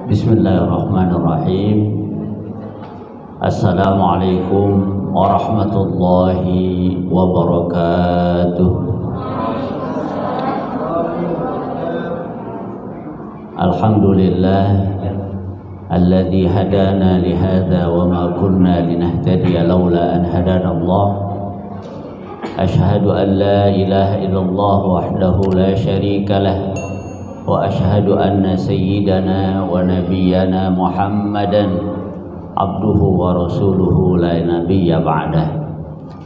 Bismillahirrahmanirrahim. Assalamualaikum warahmatullahi wabarakatuh. Alhamdulillah alladzi hadana li hadza wa ma kunna linahtadiya laula an hadana Allah. Asyhadu an la ilaha illallah wahdahu la syarika lah. Wa asyhadu anna sayyidana wa nabiyyana Muhammadan abduhu wa rasuluhu la nabiyya ba'dah.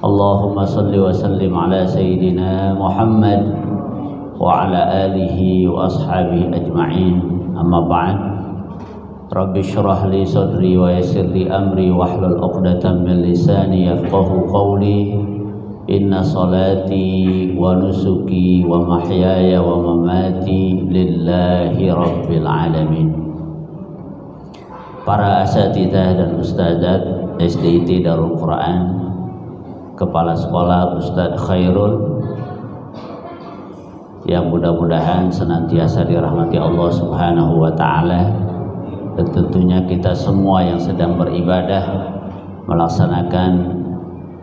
Allahumma salli wa sallim ala sayyidina Muhammad wa ala alihi wa ashabihi ajma'in. Amma ba'd. Rabbi syrah li sadri wa yassir li amri wahlul 'uqdatam min lisani yafqahu qawli. Inna salati wa nusuki wa mahyaya wa mamati lillahi rabbil alamin. Para asatidzah dan ustadzat SDIT Darul Quran, Kepala Sekolah Ustadz Khairul, yang mudah-mudahan senantiasa dirahmati Allah Subhanahu wa Ta'ala, dan tentunya kita semua yang sedang beribadah melaksanakan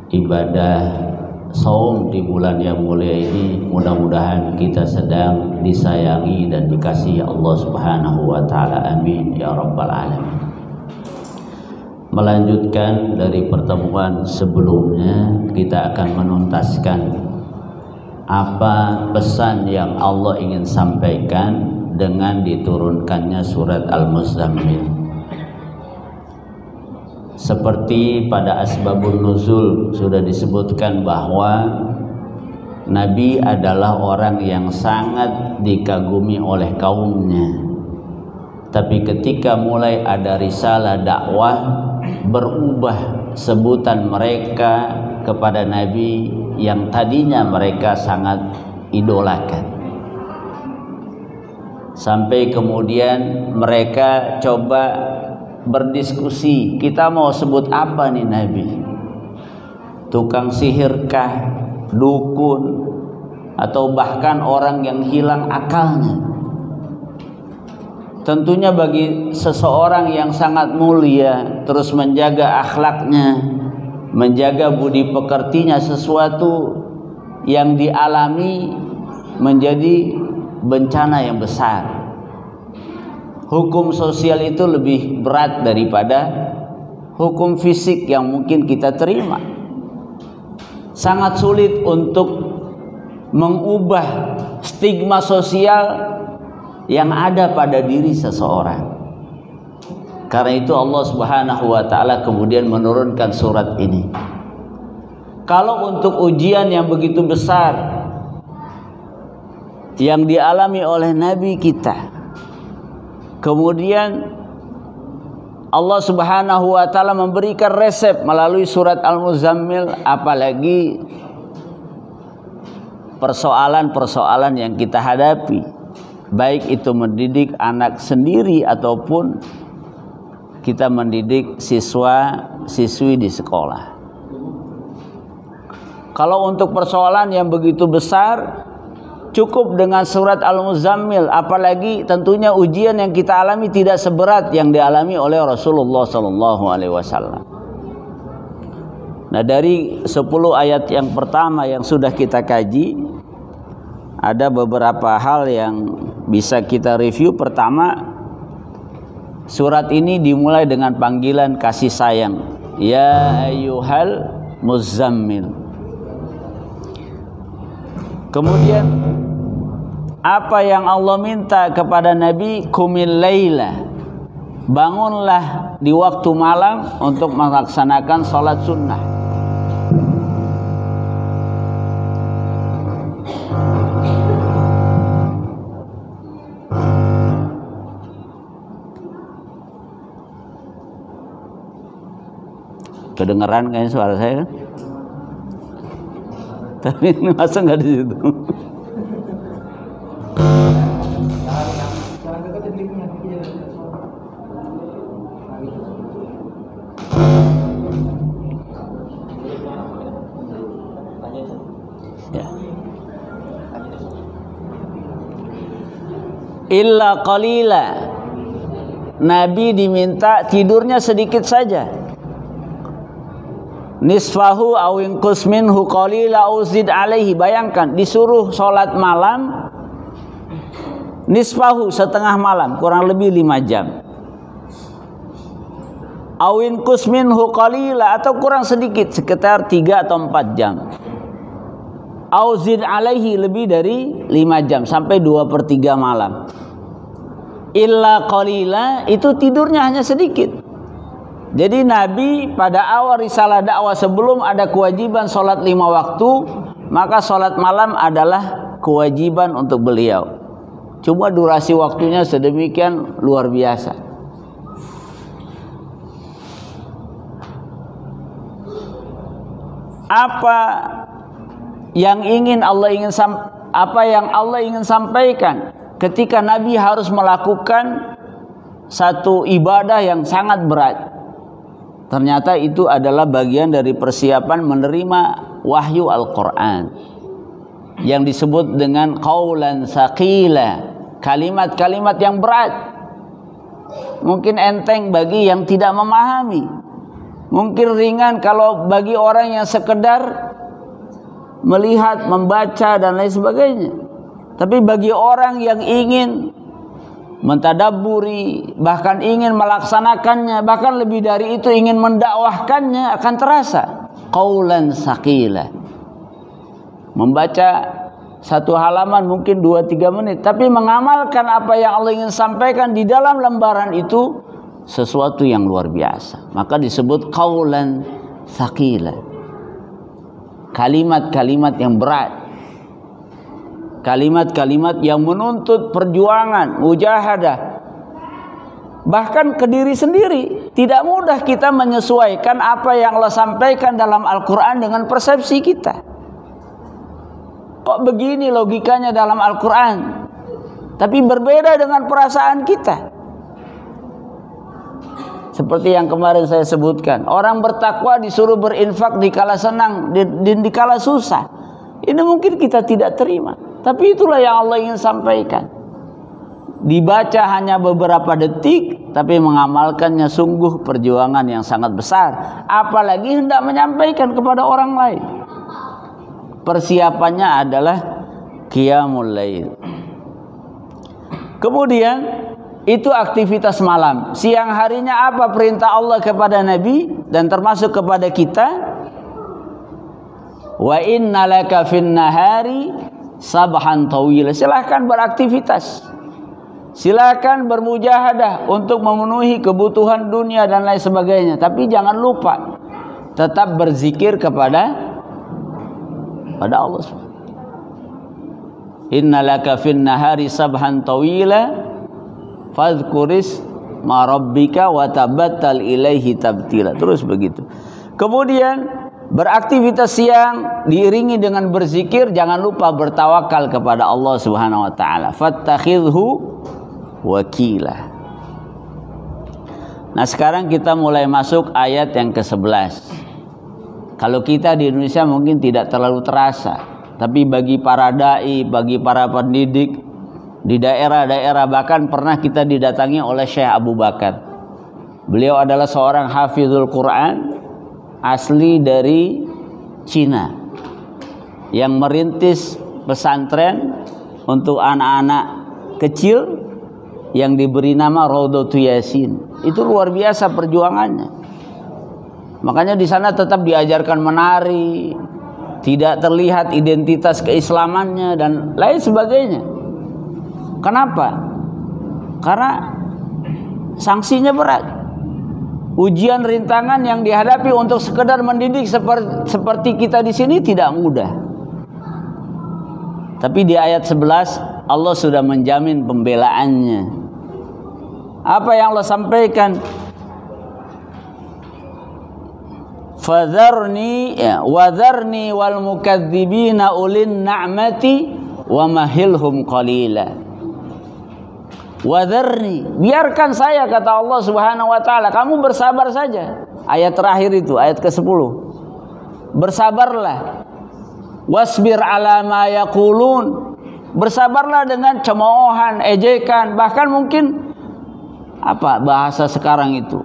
ibadah saum di bulan yang mulia ini, mudah-mudahan kita sedang disayangi dan dikasihi Allah Subhanahu wa Ta'ala. Amin ya rabbal alamin. Melanjutkan dari pertemuan sebelumnya, kita akan menuntaskan apa pesan yang Allah ingin sampaikan dengan diturunkannya surat Al-Muzammil. Seperti pada asbabun nuzul sudah disebutkan bahwa Nabi adalah orang yang sangat dikagumi oleh kaumnya. Tapi ketika mulai ada risalah dakwah, berubah sebutan mereka kepada Nabi yang tadinya mereka sangat idolakan. Sampai kemudian mereka coba berdiskusi, kita mau sebut apa nih Nabi? Tukang sihirkah, dukun, atau bahkan orang yang hilang akalnya? Tentunya bagi seseorang yang sangat mulia, terus menjaga akhlaknya, menjaga budi pekertinya, sesuatu yang dialami menjadi bencana yang besar. Hukum sosial itu lebih berat daripada hukum fisik yang mungkin kita terima. Sangat sulit untuk mengubah stigma sosial yang ada pada diri seseorang. Karena itu Allah Subhanahu wa Ta'ala kemudian menurunkan surat ini. Kalau untuk ujian yang begitu besar yang dialami oleh Nabi kita, kemudian Allah Subhanahu wa Ta'ala memberikan resep melalui surat Al-Muzammil, apalagi persoalan-persoalan yang kita hadapi, baik itu mendidik anak sendiri ataupun kita mendidik siswa-siswi di sekolah. Kalau untuk persoalan yang begitu besar, cukup dengan surat Al-Muzammil, apalagi tentunya ujian yang kita alami tidak seberat yang dialami oleh Rasulullah SAW. Nah, dari 10 ayat yang pertama yang sudah kita kaji, ada beberapa hal yang bisa kita review. Pertama, surat ini dimulai dengan panggilan kasih sayang, ya ayyuhal muzammil. Kemudian apa yang Allah minta kepada Nabi? Qumil laila, bangunlah di waktu malam untuk melaksanakan sholat sunnah. Kedengeran kayaknya suara saya kan? Tapi masa nggak di situ? Ya. Illa qalila, Nabi diminta tidurnya sedikit saja. Nisfahu aw inqus minhu qalila aw zid alaihi. Bayangkan disuruh sholat malam nisfahu, setengah malam, kurang lebih 5 jam. Aw inqus minhu qalila, atau kurang sedikit, sekitar 3 atau 4 jam. Aw zid alaihi, lebih dari 5 jam, sampai 2/3 malam. Illa qalila, itu tidurnya hanya sedikit. Jadi Nabi pada awal risalah dakwah, sebelum ada kewajiban sholat 5 waktu, maka sholat malam adalah kewajiban untuk beliau. Cuma durasi waktunya sedemikian luar biasa. Apa yang Allah ingin sampaikan ketika Nabi harus melakukan satu ibadah yang sangat berat? Ternyata itu adalah bagian dari persiapan menerima wahyu Al-Quran yang disebut dengan qaulan tsaqila, kalimat-kalimat yang berat. Mungkin enteng bagi yang tidak memahami, mungkin ringan kalau bagi orang yang sekedar melihat, membaca dan lain sebagainya. Tapi bagi orang yang ingin mentadabburi, bahkan ingin melaksanakannya, bahkan lebih dari itu ingin mendakwahkannya, akan terasa qaulan tsaqila. Membaca satu halaman mungkin 2-3 menit, tapi mengamalkan apa yang Allah ingin sampaikan di dalam lembaran itu sesuatu yang luar biasa. Maka disebut qaulan tsaqila. Kalimat-kalimat yang berat. Kalimat-kalimat yang menuntut perjuangan, mujahadah. Bahkan ke diri sendiri. Tidak mudah kita menyesuaikan apa yang Allah sampaikan dalam Al-Quran dengan persepsi kita. Kok begini logikanya dalam Al-Quran, tapi berbeda dengan perasaan kita. Seperti yang kemarin saya sebutkan, orang bertakwa disuruh berinfak di kala senang, di kala susah. Ini mungkin kita tidak terima, tapi itulah yang Allah ingin sampaikan. Dibaca hanya beberapa detik, tapi mengamalkannya sungguh perjuangan yang sangat besar. Apalagi hendak menyampaikan kepada orang lain. Persiapannya adalah qiyamul lail. Kemudian itu aktivitas malam. Siang harinya apa perintah Allah kepada Nabi dan termasuk kepada kita? Wa inna laka fin nahari sabhan tawila. Silakan beraktivitas, silakan bermujahadah untuk memenuhi kebutuhan dunia dan lain sebagainya. Tapi jangan lupa tetap berzikir kepada Allah. Inna laka fin nahari sabhan tawila fadhkuris ma rabbika wa tabattal ilaihi tabtila. Terus begitu. Kemudian beraktivitas siang diiringi dengan berzikir, jangan lupa bertawakal kepada Allah Subhanahu wa taala. Fattakhidhu wakila. Nah, sekarang kita mulai masuk ayat yang ke-11. Kalau kita di Indonesia mungkin tidak terlalu terasa, tapi bagi para dai, bagi para pendidik di daerah-daerah, bahkan pernah kita didatangi oleh Syekh Abu Bakar. Beliau adalah seorang hafizul Quran asli dari Cina yang merintis pesantren untuk anak-anak kecil yang diberi nama Raudhatul Yasin. Itu luar biasa perjuangannya. Makanya di sana tetap diajarkan menari, tidak terlihat identitas keislamannya dan lain sebagainya. Kenapa? Karena sanksinya berat. Ujian rintangan yang dihadapi untuk sekedar mendidik seperti kita di sini tidak mudah. Tapi di ayat 11 Allah sudah menjamin pembelaannya. Apa yang Allah sampaikan? Fadharni wadharni wal mukadzibina ulin na'mati wa mahilhum qalila. Wadharni, biarkan saya, kata Allah Subhanahu wa taala, kamu bersabar saja. Ayat terakhir itu, ayat ke-10. Bersabarlah. Wasbir ala ma yaqulun. Bersabarlah dengan cemoohan, ejekan, bahkan mungkin apa bahasa sekarang itu,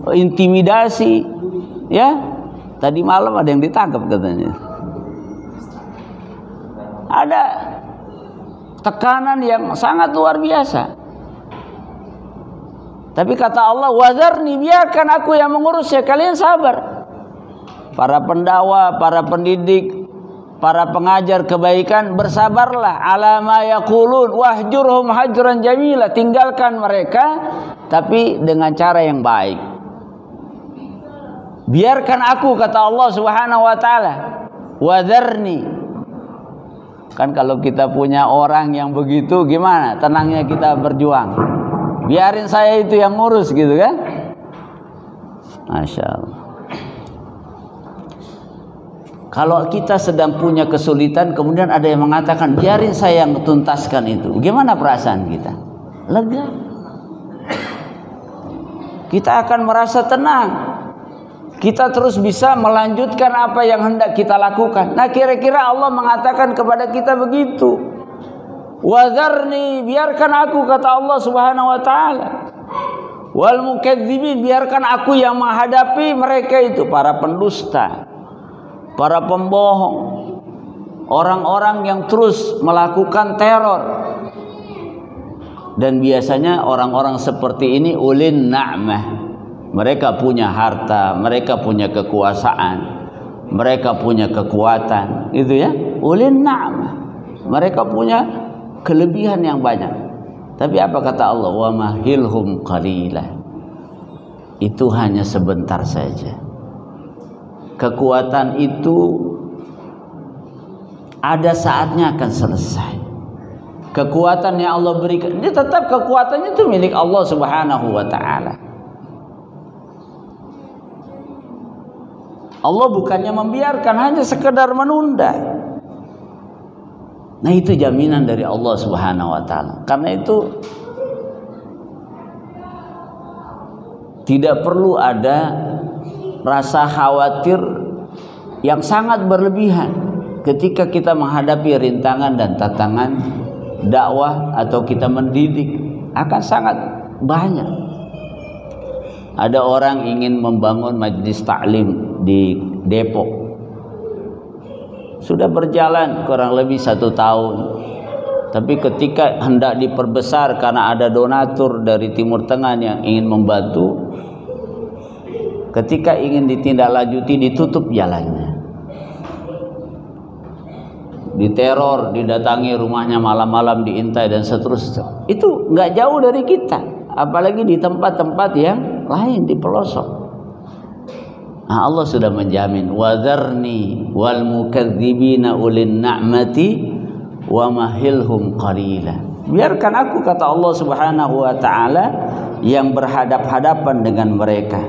intimidasi, ya. Tadi malam ada yang ditangkap katanya. Ada tekanan yang sangat luar biasa. Tapi kata Allah, wazarni, biarkan aku yang mengurus ya, kalian sabar. Para pendakwah, para pendidik, para pengajar kebaikan, bersabarlah. Ala ma yaqulun wahjurhum hajran jamila, tinggalkan mereka tapi dengan cara yang baik. Biarkan aku, kata Allah Subhanahu wa taala, wazarni. Kan kalau kita punya orang yang begitu, gimana tenangnya kita berjuang? Biarin saya itu yang ngurus, gitu kan? Masya Allah. Kalau kita sedang punya kesulitan, kemudian ada yang mengatakan, biarin saya yang tuntaskan itu, gimana perasaan kita? Lega. Kita akan merasa tenang. Kita terus bisa melanjutkan apa yang hendak kita lakukan. Nah, kira-kira Allah mengatakan kepada kita begitu. Wazarni, biarkan aku, kata Allah Subhanahu wa taala. Wal mukadzibin, biarkan aku yang menghadapi mereka itu, para pendusta, para pembohong, orang-orang yang terus melakukan teror. Dan biasanya orang-orang seperti ini ulin na'mah. Mereka punya harta, mereka punya kekuasaan, mereka punya kekuatan, itu ya, ulin na'mah. Mereka punya kelebihan yang banyak. Tapi apa kata Allah? Wa mahilhum qalilah. Itu hanya sebentar saja. Kekuatan itu ada saatnya akan selesai. Kekuatan yang Allah berikan, ini tetap kekuatannya itu milik Allah Subhanahu wa taala. Allah bukannya membiarkan, hanya sekedar menunda. Nah, itu jaminan dari Allah Subhanahu wa taala. Karena itu tidak perlu ada rasa khawatir yang sangat berlebihan ketika kita menghadapi rintangan dan tantangan dakwah atau kita mendidik, akan sangat banyak. Ada orang ingin membangun majelis taklim di Depok, sudah berjalan kurang lebih 1 tahun. Tapi ketika hendak diperbesar karena ada donatur dari Timur Tengah yang ingin membantu, ketika ingin ditindaklanjuti ditutup jalannya, diteror, didatangi rumahnya malam-malam, diintai dan seterusnya. Itu nggak jauh dari kita, apalagi di tempat-tempat yang lain di pelosok. Nah, Allah sudah menjamin, wadzarni wal mukadzibina ulin na'mati wa mahilhum qalila. Biarkan aku, kata Allah Subhanahu wa taala, yang berhadap-hadapan dengan mereka.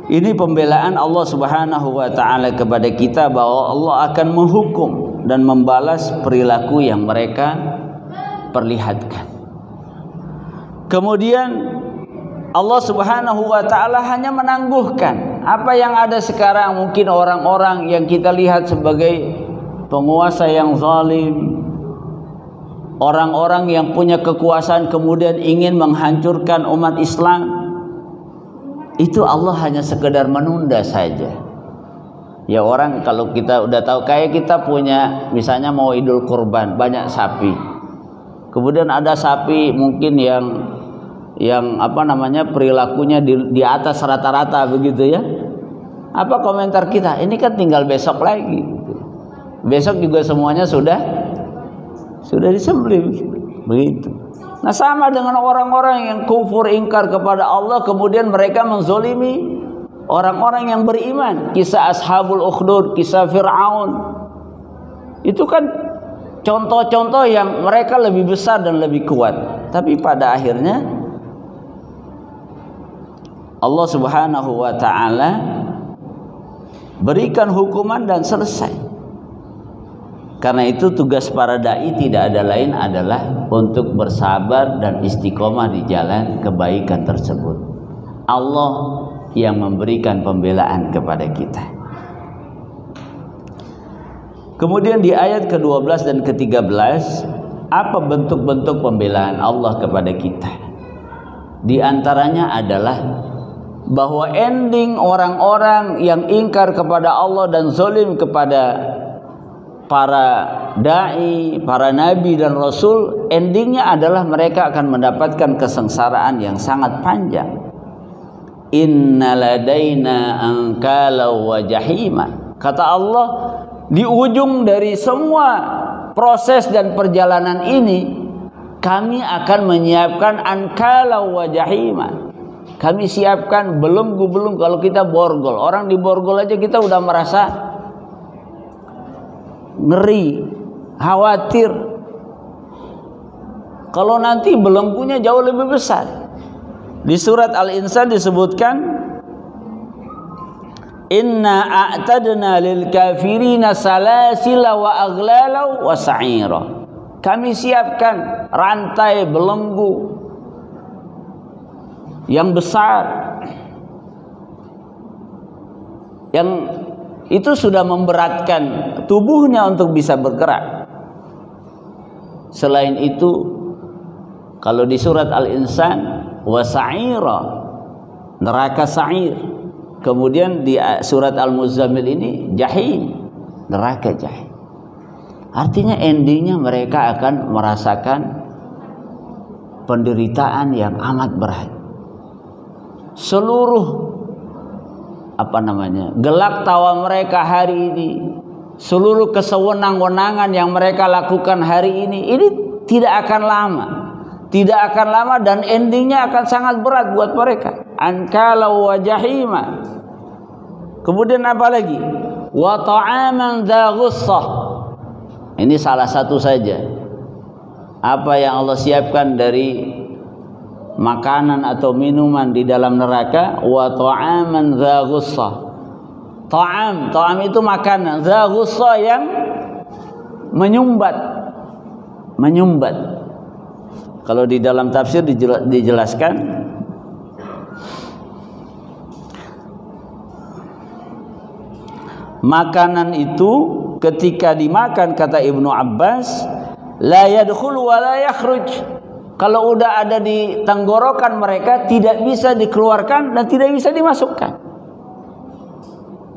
Ini pembelaan Allah Subhanahu wa taala kepada kita bahwa Allah akan menghukum dan membalas perilaku yang mereka perlihatkan. Kemudian Allah Subhanahu wa taala hanya menangguhkan apa yang ada sekarang. Mungkin orang-orang yang kita lihat sebagai penguasa yang zalim, orang-orang yang punya kekuasaan kemudian ingin menghancurkan umat Islam, itu Allah hanya sekedar menunda saja. Ya, orang kalau kita udah tahu, kayak kita punya misalnya mau Idul Kurban, banyak sapi. Kemudian ada sapi mungkin yang apa namanya, perilakunya di atas rata-rata begitu ya. Apa komentar kita? Ini kan tinggal besok lagi. Besok juga semuanya sudah disembelih begitu. Nah, sama dengan orang-orang yang kufur, ingkar kepada Allah, kemudian mereka menzolimi orang-orang yang beriman. Kisah Ashabul Ukhdud, kisah Fir'aun, itu kan contoh-contoh yang mereka lebih besar dan lebih kuat. Tapi pada akhirnya Allah Subhanahu wa ta'ala berikan hukuman dan selesai. Karena itu tugas para da'i tidak ada lain adalah untuk bersabar dan istiqomah di jalan kebaikan tersebut. Allah yang memberikan pembelaan kepada kita. Kemudian di ayat ke-12 dan ke-13 Apa bentuk-bentuk pembelaan Allah kepada kita? Di antaranya adalah bahwa ending orang-orang yang ingkar kepada Allah dan zalim kepada para dai, para nabi dan rasul, endingnya adalah mereka akan mendapatkan kesengsaraan yang sangat panjang. Inna ladaina ankala wa jahima. Kata Allah, di ujung dari semua proses dan perjalanan ini, kami akan menyiapkan ankala wa jahima. Kami siapkan belenggu-belenggu. Kalau kita borgol, orang di borgol aja kita udah merasa ngeri, khawatir. Kalau nanti belenggunya jauh lebih besar. Di surat Al-Insan disebutkan, inna a'tadna lil kafirina salasila wa aghlala wa sa'ira. Kami siapkan rantai belenggu yang besar, yang itu sudah memberatkan tubuhnya untuk bisa bergerak. Selain itu, kalau di surat Al-Insan, wasa'ira, neraka sa'ir. Kemudian di surat Al-Muzammil ini, jahim, neraka jahim. Artinya endingnya mereka akan merasakan penderitaan yang amat berat. Seluruh gelak tawa mereka hari ini, seluruh kesewenang-wenangan yang mereka lakukan hari ini tidak akan lama, dan endingnya akan sangat berat buat mereka. Ankala wa jahima. Kemudian apa lagi? Wa ta'aman dza ghussah. Ini salah satu saja apa yang Allah siapkan dari makanan atau minuman di dalam neraka. Wa ta'aman dza ghussah. Ta'am itu makanan, dza ghussah yang menyumbat. Kalau di dalam tafsir dijelaskan, makanan itu ketika dimakan, kata Ibnu Abbas, la yadkhul wa la yakhruj. Kalau udah ada di tenggorokan mereka, tidak bisa dikeluarkan dan tidak bisa dimasukkan.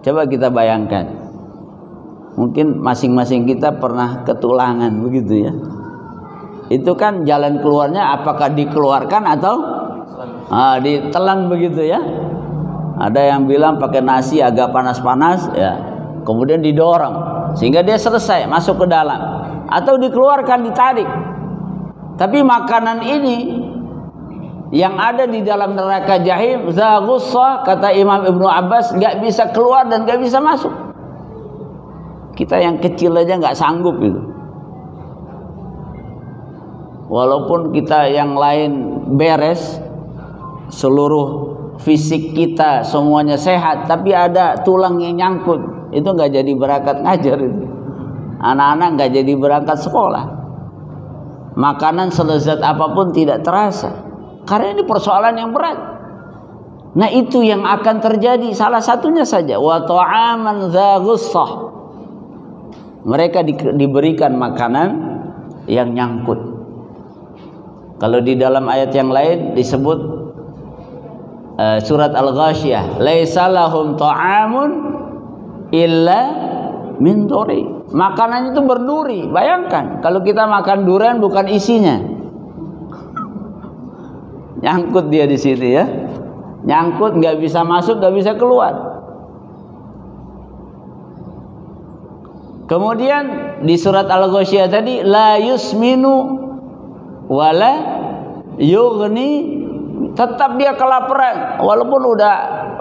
Coba kita bayangkan. Mungkin masing-masing kita pernah ketulangan begitu ya. Itu kan jalan keluarnya apakah dikeluarkan atau ditelan begitu ya. Ada yang bilang pakai nasi agak panas-panas ya, kemudian didorong sehingga dia selesai masuk ke dalam, atau dikeluarkan, ditarik. Tapi makanan ini yang ada di dalam neraka jahim, dza ghussah, kata Imam Ibnu Abbas, nggak bisa keluar dan nggak bisa masuk. Kita yang kecil aja nggak sanggup itu. Walaupun kita yang lain beres, seluruh fisik kita semuanya sehat, tapi ada tulang yang nyangkut, itu nggak jadi berangkat ngajar itu. Anak-anak nggak jadi berangkat sekolah. Makanan selezat apapun tidak terasa, karena ini persoalan yang berat. Nah, itu yang akan terjadi. Salah satunya saja, wa ta'aman dza ghussah. Mereka diberikan makanan yang nyangkut. Kalau di dalam ayat yang lain disebut surat Al-Ghasyiyah, laisa lahum ta'amun illa min duri. Makanan itu berduri. Bayangkan kalau kita makan durian bukan isinya, nyangkut dia di sini ya, nyangkut, nggak bisa masuk, nggak bisa keluar. Kemudian di surat Al-Ghasyiyah tadi, la yusminu wala yughni, tetap dia kelaparan walaupun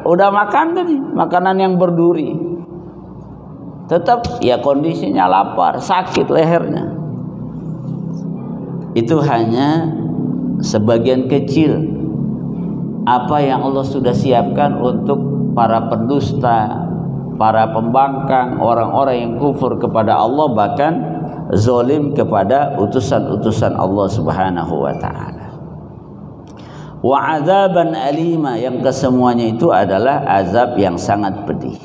udah makan tadi makanan yang berduri. Tetap ya kondisinya lapar, sakit lehernya. Itu hanya sebagian kecil apa yang Allah sudah siapkan untuk para pendusta, para pembangkang, orang-orang yang kufur kepada Allah, bahkan zalim kepada utusan-utusan Allah Subhanahu wa taala. Wa adzaban alima, yang kesemuanya itu adalah azab yang sangat pedih.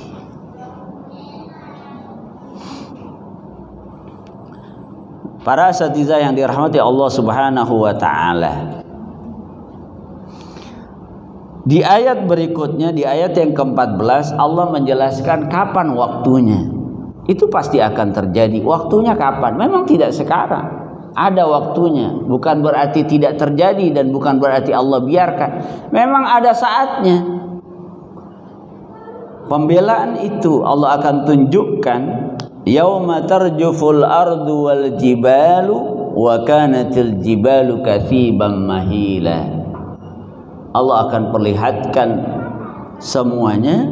Para asatizah yang dirahmati Allah Subhanahu wa taala. Di ayat berikutnya, di ayat yang ke-14, Allah menjelaskan kapan waktunya. Itu pasti akan terjadi. Waktunya kapan? Memang tidak sekarang. Ada waktunya. Bukan berarti tidak terjadi dan bukan berarti Allah biarkan. Memang ada saatnya. Pembelaan itu Allah akan tunjukkan yauma tarjuful ardu wal jibalu wa kanatil jibalu katsiban mahila. Allah akan perlihatkan semuanya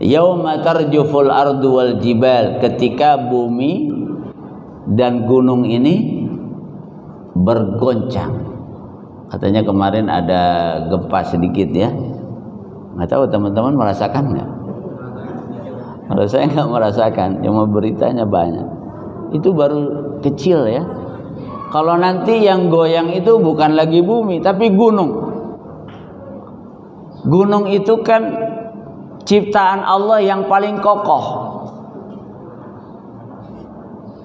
yauma tarjuful ardu wal jibal, ketika bumi dan gunung ini bergoncang. Katanya kemarin ada gempa sedikit ya. Nggak tahu teman-teman merasakan nggak? Kalau saya nggak merasakan, cuma beritanya banyak. Itu baru kecil ya. Kalau nanti yang goyang itu bukan lagi bumi tapi gunung. Gunung itu kan ciptaan Allah yang paling kokoh.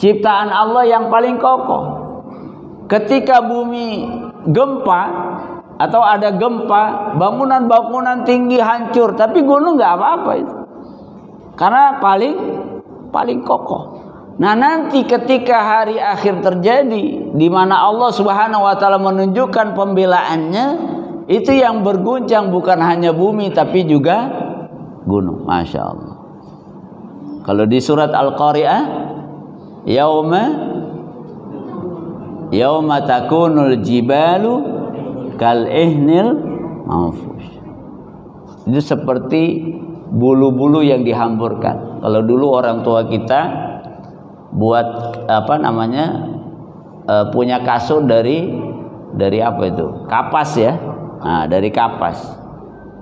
Ciptaan Allah yang paling kokoh. Ketika bumi gempa atau ada gempa, bangunan-bangunan tinggi hancur, tapi gunung nggak apa-apa itu. Karena paling kokoh. Nah, nanti ketika hari akhir terjadi di mana Allah Subhanahu wa taala menunjukkan pembelaannya, itu yang berguncang bukan hanya bumi tapi juga gunung. Masya Allah. Kalau di surat Al-Qari'ah, yauma takunul jibalu kal ihnil manfush. Itu seperti bulu-bulu yang dihamburkan. Kalau dulu orang tua kita buat punya kasur dari apa itu? Kapas ya. Nah, dari kapas.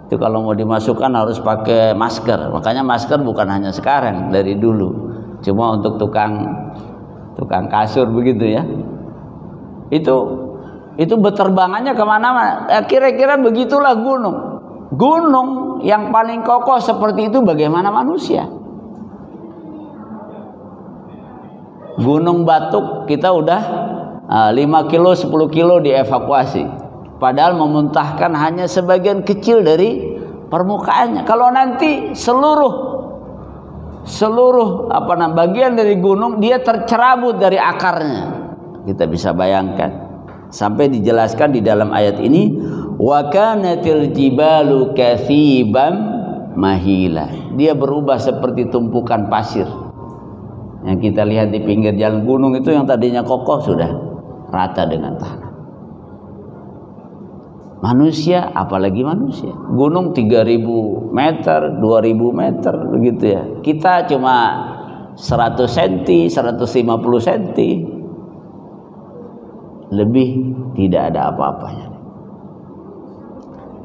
Itu kalau mau dimasukkan harus pakai masker. Makanya masker bukan hanya sekarang, dari dulu. Cuma untuk tukang kasur begitu ya. Itu berterbangannya kemana-mana. Kira-kira begitulah gunung. Gunung yang paling kokoh seperti itu, bagaimana manusia? Gunung Batuk kita udah 5 kilo 10 kilo dievakuasi. Padahal memuntahkan hanya sebagian kecil dari permukaannya. Kalau nanti seluruh bagian dari gunung dia tercerabut dari akarnya, kita bisa bayangkan. Sampai dijelaskan di dalam ayat ini, wa kanatil jibalu katsiban mahila. Dia berubah seperti tumpukan pasir. Yang kita lihat di pinggir jalan gunung itu yang tadinya kokoh sudah rata dengan tanah. Manusia, apalagi manusia. Gunung 3000 meter, 2000 meter begitu ya. Kita cuma 100 cm, 150 cm. Lebih tidak ada apa-apanya.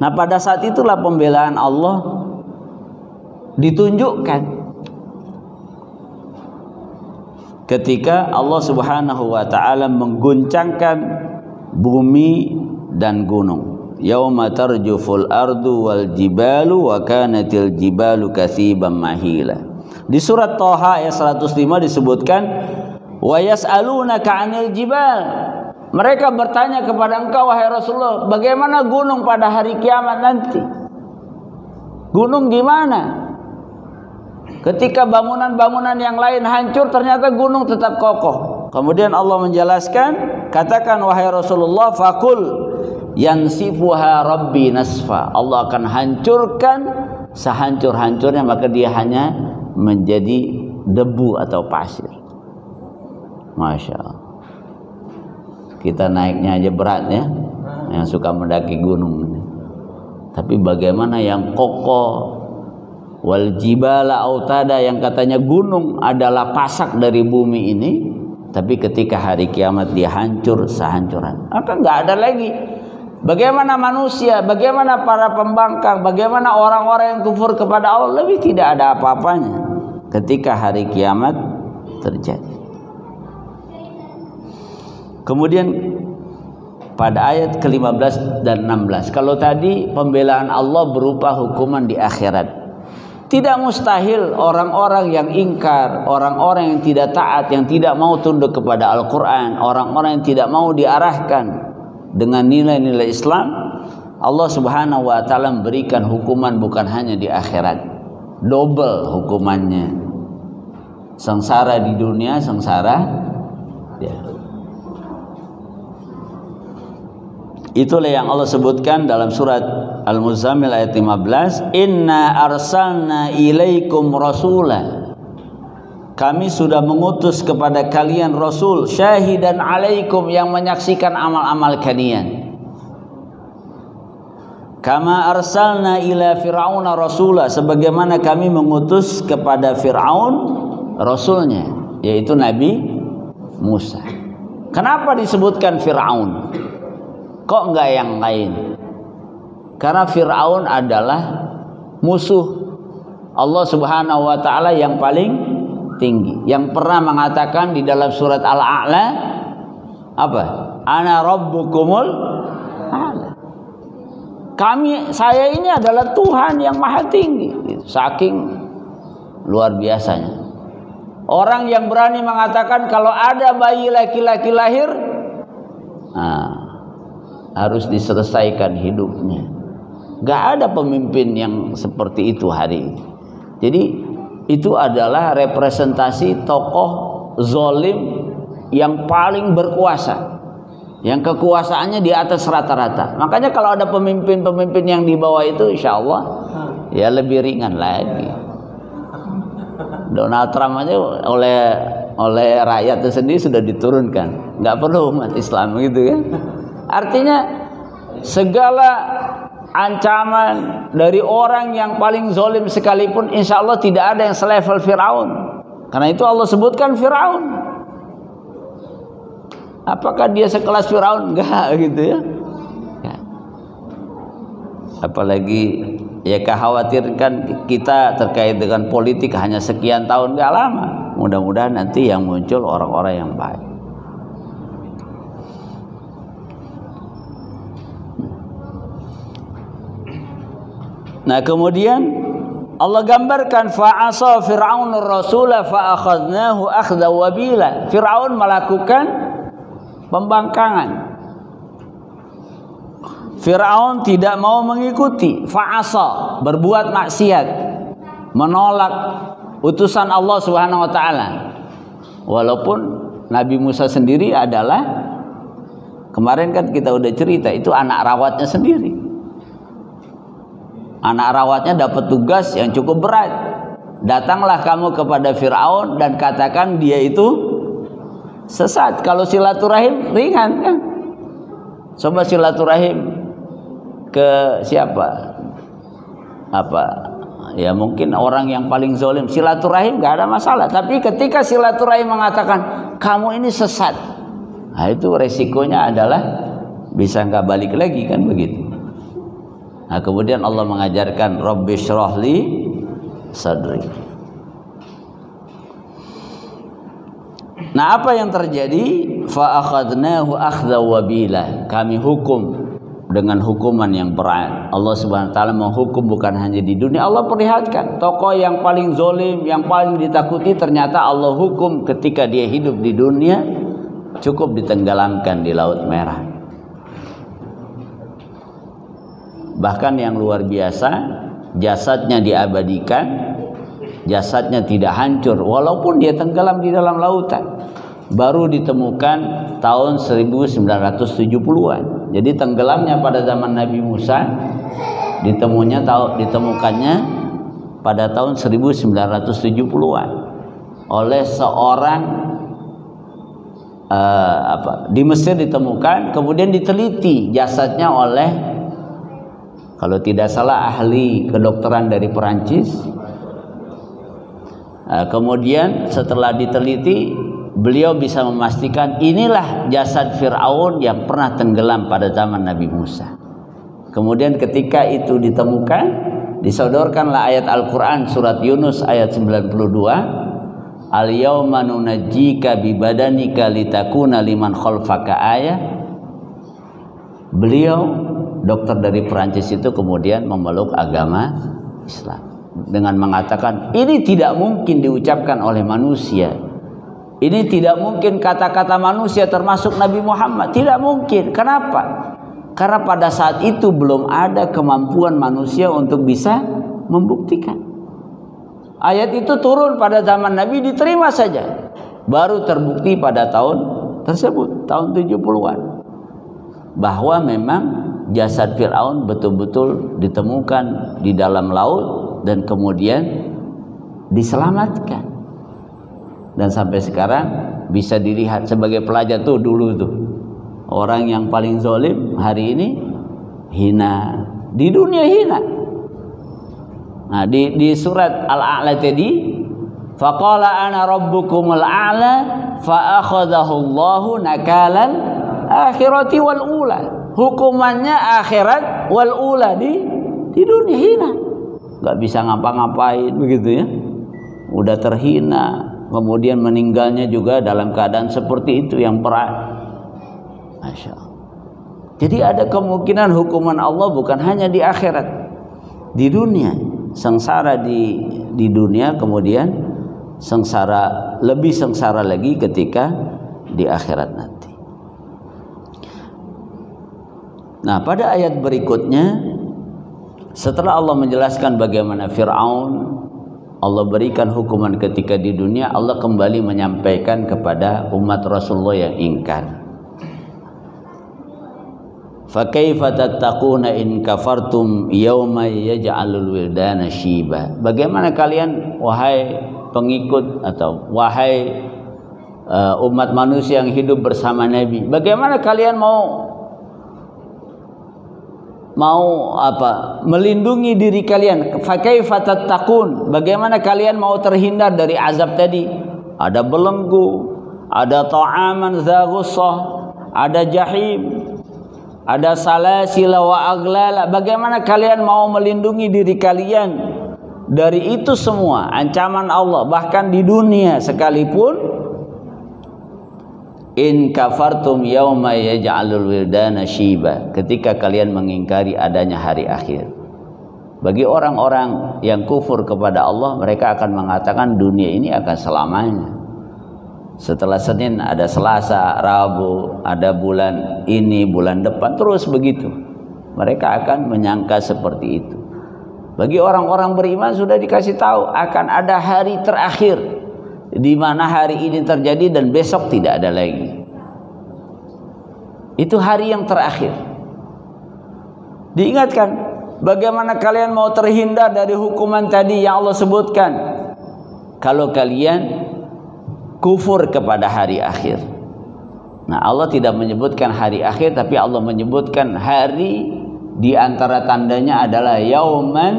Nah, pada saat itulah pembelaan Allah ditunjukkan. Ketika Allah Subhanahu wa taala mengguncangkan bumi dan gunung. Yauma tarjuful ardu wal jibalu wa kanatil jibalu katsiban mahila. Di surat Thaha ayat 105 disebutkan wa yas'alunaka 'anil jibal. Mereka bertanya kepada engkau wahai Rasulullah, bagaimana gunung pada hari kiamat nanti? Gunung gimana? Ketika bangunan-bangunan yang lain hancur, ternyata gunung tetap kokoh. Kemudian Allah menjelaskan, katakan wahai Rasulullah, faqul yansifuha rabbi nasfa. Allah akan hancurkan sehancur-hancurnya, maka dia hanya menjadi debu atau pasir. Masya Allah. Kita naiknya aja berat ya, yang suka mendaki gunung ini. Tapi bagaimana yang kokoh, wal jibala autada, yang katanya gunung adalah pasak dari bumi ini, tapi ketika hari kiamat dia hancur sehancuran. Maka nggak ada lagi. Bagaimana manusia, bagaimana para pembangkang, bagaimana orang-orang yang kufur kepada Allah, lebih tidak ada apa-apanya ketika hari kiamat terjadi. Kemudian pada ayat ke-15 dan 16, kalau tadi pembelaan Allah berupa hukuman di akhirat, Tidak mustahil orang-orang yang ingkar, orang-orang yang tidak taat, yang tidak mau tunduk kepada Al-Quran, orang-orang yang tidak mau diarahkan dengan nilai-nilai Islam, Allah Subhanahu wa Ta'ala memberikan hukuman bukan hanya di akhirat, double hukumannya, sengsara di dunia, sengsara di akhirat. Itulah yang Allah sebutkan dalam surat Al-Muzammil ayat 15, Inna arsalna ilaikum rasula, kami sudah mengutus kepada kalian Rasul, syahidan alaikum, yang menyaksikan amal-amal kalian. Kama arsalna ila fir'auna rasula, sebagaimana kami mengutus kepada Fir'aun Rasulnya, yaitu Nabi Musa. Kenapa disebutkan Fir'aun? Kok enggak yang lain? Karena Fir'aun adalah musuh Allah Subhanahu wa Ta'ala yang paling tinggi, yang pernah mengatakan di dalam surat Al-A'la apa? Ana rabbukumul a'la. Saya ini adalah Tuhan yang maha tinggi. Saking luar biasanya. Orang yang berani mengatakan kalau ada bayi laki-laki lahir, harus diselesaikan hidupnya. Gak ada pemimpin yang seperti itu hari ini. Jadi itu adalah representasi tokoh zalim yang paling berkuasa, yang kekuasaannya di atas rata-rata. Makanya kalau ada pemimpin-pemimpin yang di bawah itu, insya Allah ya lebih ringan lagi. Donald Trump aja oleh rakyat itu sendiri sudah diturunkan, nggak perlu umat Islam gitu ya. Artinya segala ancaman dari orang yang paling zalim sekalipun, insya Allah tidak ada yang selevel Fir'aun. Karena itu Allah sebutkan Fir'aun. Apakah dia sekelas Fir'aun? Enggak gitu ya. Apalagi ya khawatirkan kita terkait dengan politik hanya sekian tahun, enggak lama. Mudah-mudahan nanti yang muncul orang-orang yang baik. Nah kemudian Allah gambarkan fa'asa Fir'aunur rasula fa'akhadnahu akhda wabila. Fir'aun melakukan pembangkangan. Fir'aun tidak mau mengikuti, fa'asa, berbuat maksiat, menolak utusan Allah Subhanahu wa Ta'ala. Walaupun Nabi Musa sendiri adalah, kemarin kan kita udah cerita, itu anak rawatnya sendiri. Anak rawatnya dapat tugas yang cukup berat. Datanglah kamu kepada Fir'aun dan katakan dia itu sesat. Kalau silaturahim ringan kan? Coba silaturahim ke siapa? Apa? Ya mungkin orang yang paling zalim. Silaturahim gak ada masalah. Tapi ketika silaturahim mengatakan kamu ini sesat, nah itu resikonya adalah bisa nggak balik lagi kan begitu. Nah kemudian Allah mengajarkan Rabbi syrahli sadri. Nah apa yang terjadi? Fa akhadnahu akhdha wabila. Kami hukum dengan hukuman yang berat. Allah Subhanahu wa Ta'ala menghukum bukan hanya di dunia. Allah perlihatkan tokoh yang paling zalim, yang paling ditakuti, ternyata Allah hukum ketika dia hidup di dunia, cukup ditenggelamkan di Laut Merah. Bahkan yang luar biasa, jasadnya diabadikan, jasadnya tidak hancur walaupun dia tenggelam di dalam lautan. Baru ditemukan tahun 1970-an. Jadi tenggelamnya pada zaman Nabi Musa, ditemukannya pada tahun 1970-an oleh seorang di Mesir ditemukan, kemudian diteliti jasadnya oleh, kalau tidak salah, ahli kedokteran dari Perancis. Kemudian setelah diteliti, beliau bisa memastikan inilah jasad Fir'aun yang pernah tenggelam pada zaman Nabi Musa. Kemudian ketika itu ditemukan, disodorkanlah ayat Al-Quran surat Yunus ayat 92. Al-yawma nunajjika bibadanika litakuna liman khalfaka ayah. Beliau dokter dari Perancis itu kemudian memeluk agama Islam. dengan mengatakan ini tidak mungkin diucapkan oleh manusia. Ini tidak mungkin kata-kata manusia termasuk Nabi Muhammad. Tidak mungkin. Kenapa? Karena pada saat itu belum ada kemampuan manusia untuk bisa membuktikan. Ayat itu turun pada zaman Nabi, diterima saja. Baru terbukti pada tahun tersebut, tahun 70-an. Bahwa memang jasad Fir'aun betul-betul ditemukan di dalam laut dan kemudian diselamatkan. Dan sampai sekarang bisa dilihat sebagai pelajar tuh dulu tuh. Orang yang paling zalim hari ini hina, di dunia hina. Nah, di surat Al-A'la tadi, faqala ana rabbukumul a'la fa akhadahu Allahu nakalal akhirati wal ula. Hukumannya akhirat wal ula di dunia hina. Enggak bisa ngapa-ngapain begitu ya. Udah terhina, kemudian meninggalnya juga dalam keadaan seperti itu yang berat. Masya Allah. Jadi ada kemungkinan hukuman Allah bukan hanya di akhirat, di dunia, sengsara di dunia, kemudian sengsara, lebih sengsara lagi ketika di akhirat nanti. Nah, pada ayat berikutnya, setelah Allah menjelaskan bagaimana Fir'aun Allah berikan hukuman ketika di dunia, Allah kembali menyampaikan kepada umat Rasulullah yang ingkar. Fakaifa tattaquna in kafartum yawma yaj'alul wildana shiba. Bagaimana kalian wahai pengikut atau wahai umat manusia yang hidup bersama Nabi, bagaimana kalian mau melindungi diri kalian? Fakaifa tattaqun, bagaimana kalian mau terhindar dari azab tadi? Ada belenggu, ada ta'aman dza ghussah, ada jahim, ada salasila wa aglala. Bagaimana kalian mau melindungi diri kalian dari itu semua ancaman Allah, bahkan di dunia sekalipun? In kafartum yauma yaj'alul wildana shiba, ketika kalian mengingkari adanya hari akhir. Bagi orang-orang yang kufur kepada Allah, mereka akan mengatakan dunia ini akan selamanya. Setelah Senin ada Selasa, Rabu, ada bulan ini, bulan depan, terus begitu. Mereka akan menyangka seperti itu. Bagi orang-orang beriman sudah dikasih tahu akan ada hari terakhir, di mana hari ini terjadi dan besok tidak ada lagi. Itu hari yang terakhir. Diingatkan, bagaimana kalian mau terhindar dari hukuman tadi yang Allah sebutkan kalau kalian kufur kepada hari akhir. Nah, Allah tidak menyebutkan hari akhir, tapi Allah menyebutkan hari, di antara tandanya adalah yauman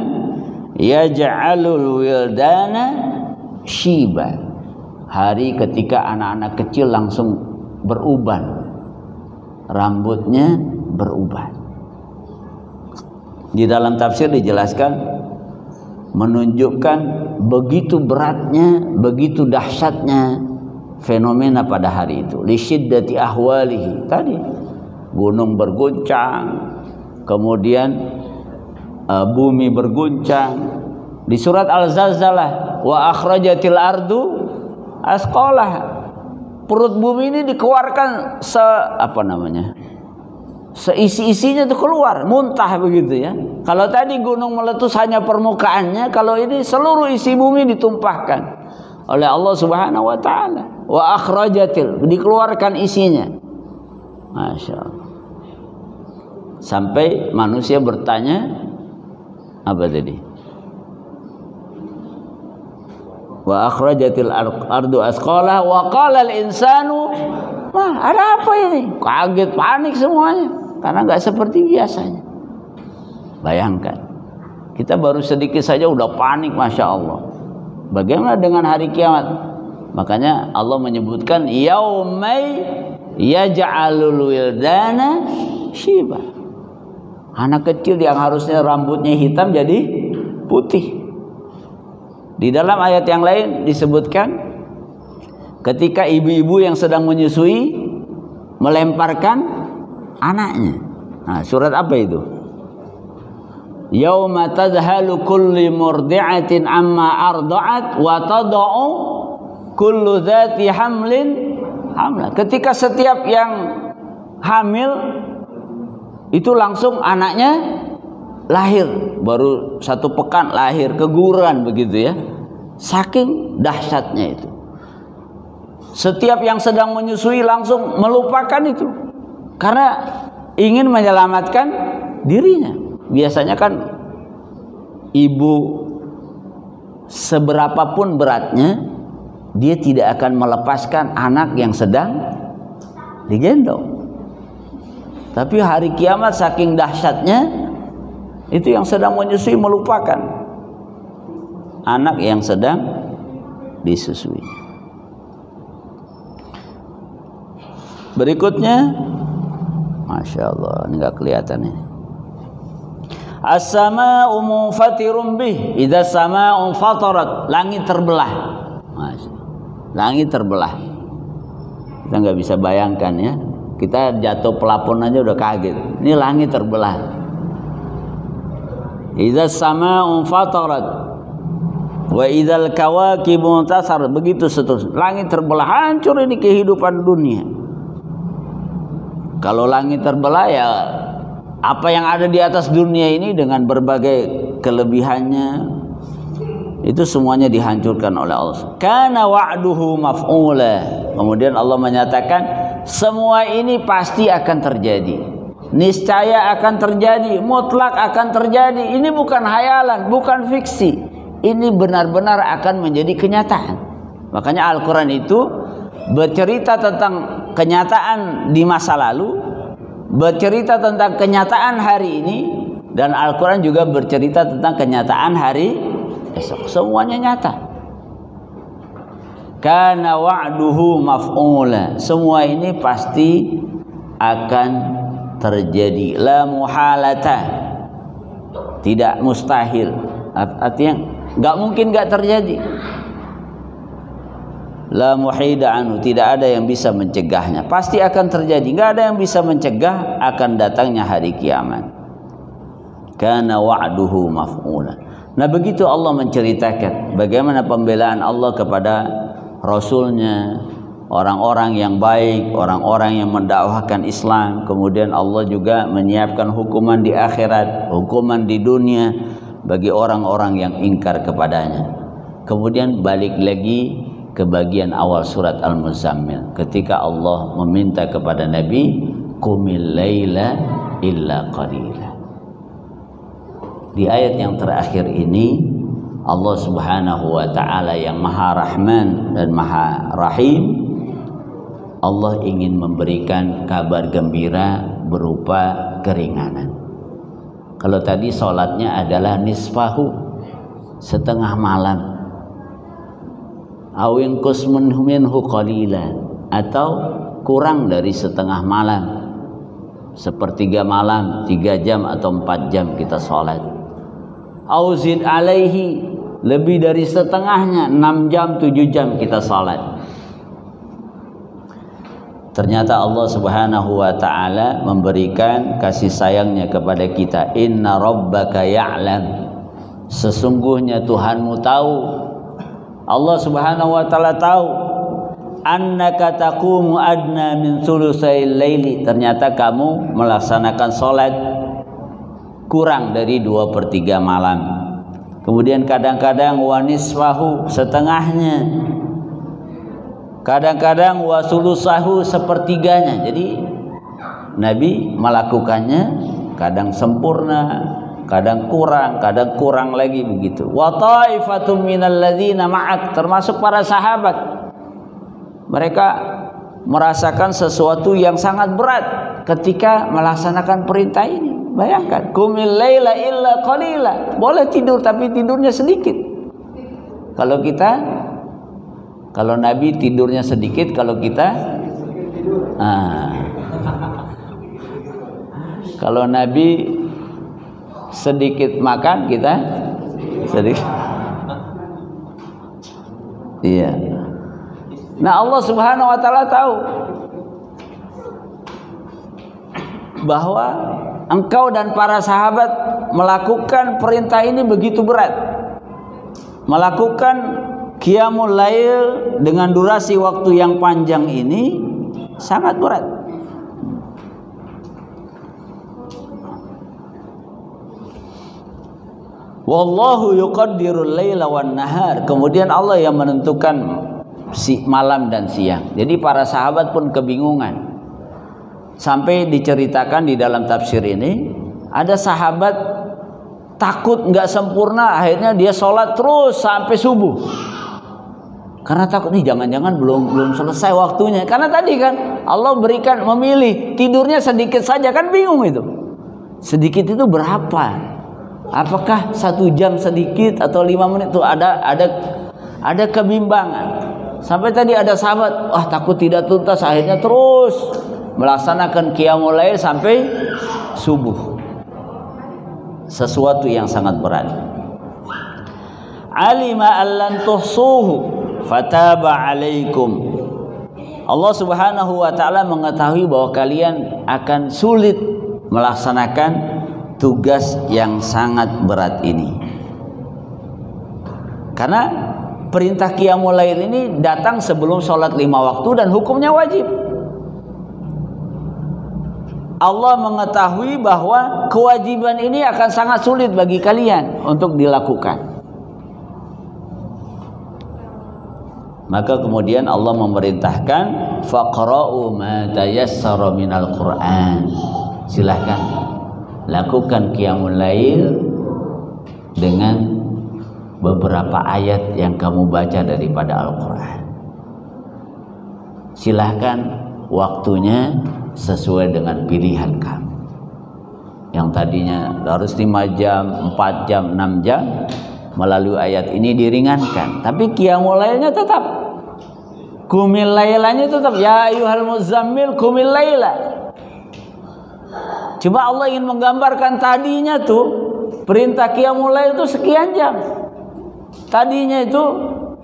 yaj'alul wildana shiba. Hari ketika anak-anak kecil langsung beruban, rambutnya beruban. Di dalam tafsir dijelaskan, menunjukkan begitu beratnya, begitu dahsyatnya fenomena pada hari itu. Li syiddati ahwalihi, tadi gunung berguncang, kemudian bumi berguncang. Di surat Al-Zalzalah, wa akhrajatil ardu asqalah, perut bumi ini dikeluarkan seisi-isinya itu keluar, muntah begitu ya. Kalau tadi gunung meletus hanya permukaannya, kalau ini seluruh isi bumi ditumpahkan oleh Allah Subhanahu wa taala. Wa akhrajatil, dikeluarkan isinya. Masya Allah. Sampai manusia bertanya, apa tadi? Wa akhrajatil ardu asqalah wa qala al insanu, wah, ada apa ini? Kaget, panik semuanya karena enggak seperti biasanya. Bayangkan, kita baru sedikit saja udah panik, Masya Allah. Bagaimana dengan hari kiamat? Makanya Allah menyebutkan yaumai yaj'alul wildana shiba. Anak kecil yang harusnya rambutnya hitam jadi putih. Di dalam ayat yang lain disebutkan ketika ibu-ibu yang sedang menyusui melemparkan anaknya. Nah, surat apa itu? Yauma tadhalu kulli murdi'atin amma arda'at wa tada'u kullu dzati hamlin hamla. Ketika setiap yang hamil itu langsung anaknya lahir, baru 1 pekan lahir, keguguran begitu ya. Saking dahsyatnya itu. Setiap yang sedang menyusui langsung melupakan itu karena ingin menyelamatkan dirinya. Biasanya kan ibu seberapapun beratnya, dia tidak akan melepaskan anak yang sedang digendong. Tapi hari kiamat saking dahsyatnya, itu yang sedang menyusui melupakan anak yang sedang disusui. Berikutnya, Masya Allah, ini nggak kelihatan ya. As-sama'u munfatirun bih, idza sama'u fatarat, langit terbelah. Langit terbelah. Kita nggak bisa bayangkan ya. Kita jatuh pelapon aja udah kaget. Ini langit terbelah. Idza sama'u fatarat wa idzal kawakibu intasarat, begitu seterusnya. Langit terbelah, hancur ini kehidupan dunia. Kalau langit terbelah ya apa yang ada di atas dunia ini dengan berbagai kelebihannya itu semuanya dihancurkan oleh Allah. Kana wa'duhu maf'ula. Kemudian Allah menyatakan semua ini pasti akan terjadi. Niscaya akan terjadi, mutlak akan terjadi. Ini bukan hayalan, bukan fiksi. Ini benar-benar akan menjadi kenyataan. Makanya Al-Qur'an itu bercerita tentang kenyataan di masa lalu, bercerita tentang kenyataan hari ini, dan Al-Quran juga bercerita tentang kenyataan hari esok. Semuanya nyata. Kana wa'duhu maf'ula. Semua ini pasti akan terjadi. La muhalata. Tidak mustahil. Artinya nggak mungkin nggak terjadi. La muhida anhu, tidak ada yang bisa mencegahnya. Pasti akan terjadi. Nggak ada yang bisa mencegah akan datangnya hari kiamat. Kana wa'duhu maf'ula. Nah, begitu Allah menceritakan bagaimana pembelaan Allah kepada Rasulnya, orang-orang yang baik, orang-orang yang mendakwahkan Islam. Kemudian Allah juga menyiapkan hukuman di akhirat, hukuman di dunia bagi orang-orang yang ingkar kepadanya. Kemudian balik lagi ke bagian awal surat Al-Muzammil ketika Allah meminta kepada Nabi, qumil laila illa qalila. Di ayat yang terakhir ini Allah Subhanahu wa taala yang Maha Rahman dan Maha Rahim, Allah ingin memberikan kabar gembira berupa keringanan. Kalau tadi sholatnya adalah nisfahu, setengah malam, awin kusmun minhu qalila, atau kurang dari setengah malam, sepertiga malam, 3 jam atau 4 jam kita sholat. Auzid alaihi, lebih dari setengahnya, 6 jam 7 jam kita sholat. Ternyata Allah Subhanahu wa taala memberikan kasih sayangnya kepada kita. Inna rabbaka ya'lam, sesungguhnya Tuhanmu tahu. Allah Subhanahu wa taala tahu annaka taqumu adna min thulutsail laili, ternyata kamu melaksanakan salat kurang dari 2/3 malam. Kemudian kadang-kadang wa nisfahu, setengahnya. Kadang-kadang wa sulusahu, sepertiganya. Jadi Nabi melakukannya kadang sempurna, kadang kurang lagi begitu. Wa ta'ifatum minal ladzina ma'ak, termasuk para sahabat. Mereka merasakan sesuatu yang sangat berat ketika melaksanakan perintah ini. Bayangkan, qumil laila illa qalila. Boleh tidur tapi tidurnya sedikit. Kalau Nabi tidurnya sedikit, kalau kita kalau Nabi sedikit makan, kita sedikit. Iya. Nah, Allah Subhanahu wa taala tahu bahwa engkau dan para sahabat melakukan perintah ini begitu berat. Melakukan qiyamul lail dengan durasi waktu yang panjang ini sangat berat. Wallahu yuqaddirul laila wan nahar. Kemudian Allah yang menentukan malam dan siang. Jadi para sahabat pun kebingungan. Sampai diceritakan di dalam tafsir ini, ada sahabat takut nggak sempurna, akhirnya dia sholat terus sampai subuh. Karena takut nih jangan-jangan belum selesai waktunya. Karena tadi kan Allah berikan memilih tidurnya sedikit saja, kan bingung itu. Sedikit itu berapa? Apakah 1 jam sedikit atau 5 menit? Tuh ada kebimbangan. Sampai tadi ada sahabat, takut tidak tuntas, akhirnya terus melaksanakan qiyamul lail sampai subuh. Sesuatu yang sangat berat. Alima allan tuhsuhu fataba alaikum. Allah Subhanahu wa taala mengetahui bahwa kalian akan sulit melaksanakan tugas yang sangat berat ini. Karena perintah qiyamul lail ini datang sebelum sholat 5 waktu dan hukumnya wajib. Allah mengetahui bahwa kewajiban ini akan sangat sulit bagi kalian untuk dilakukan. Maka kemudian Allah memerintahkan faqra'u ma tayassara minal Qur'an. Silahkan lakukan qiyamul lail dengan beberapa ayat yang kamu baca daripada Al-Quran. Silahkan waktunya sesuai dengan pilihan kamu. Yang tadinya harus 5 jam, 4 jam, 6 jam, melalui ayat ini diringankan. Tapi qiyamul lailnya tetap, qumil lailanya tetap, ya ayyuhal muzammil qumil laila. Cuma Allah ingin menggambarkan tadinya tuh perintah qiyamul lail itu sekian jam. Tadinya itu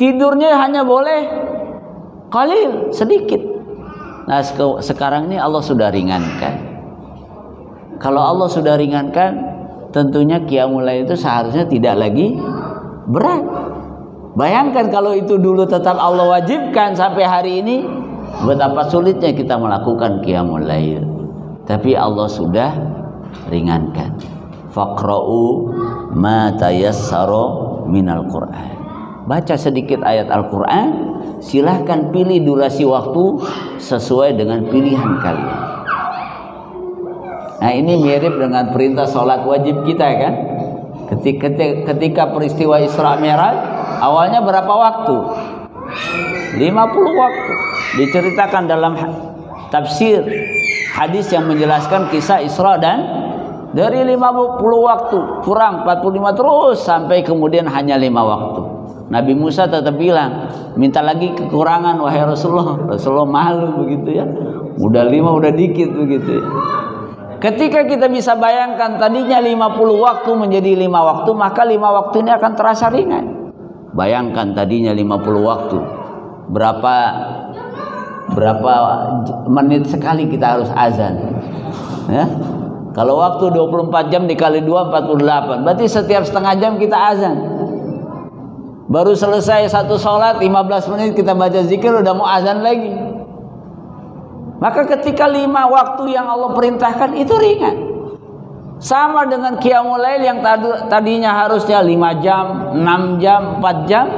tidurnya hanya boleh qalil, sedikit. Nah sekarang ini Allah sudah ringankan. Kalau Allah sudah ringankan, tentunya qiyamul lail itu seharusnya tidak lagi berat. Bayangkan kalau itu dulu tetap Allah wajibkan sampai hari ini, betapa sulitnya kita melakukan qiyamul lail. Tapi Allah sudah ringankan. Faqra'u ma tayassara minal Qur'an. Baca sedikit ayat Al-Quran, silahkan pilih durasi waktu sesuai dengan pilihan kalian. Nah ini mirip dengan perintah sholat wajib kita kan. Ketika peristiwa Isra Mi'raj, awalnya berapa waktu? 50 waktu. Diceritakan dalam tafsir hadis yang menjelaskan kisah Isra dan dari 50 waktu kurang 45 terus sampai kemudian hanya 5 waktu. Nabi Musa tetap bilang, minta lagi kekurangan wahai Rasulullah. Rasulullah malu begitu ya. Udah 5 udah dikit begitu ya. Ketika kita bisa bayangkan tadinya 50 waktu menjadi 5 waktu, maka 5 waktu ini akan terasa ringan. Bayangkan tadinya 50 waktu. Berapa menit sekali kita harus azan ya? Kalau waktu 24 jam dikali 2 48, berarti setiap setengah jam kita azan. Baru selesai satu sholat 15 menit kita baca zikir udah mau azan lagi. Maka ketika 5 waktu yang Allah perintahkan itu ringan. Sama dengan qiyamul lail yang tadinya harusnya 5 jam, 6 jam, 4 jam,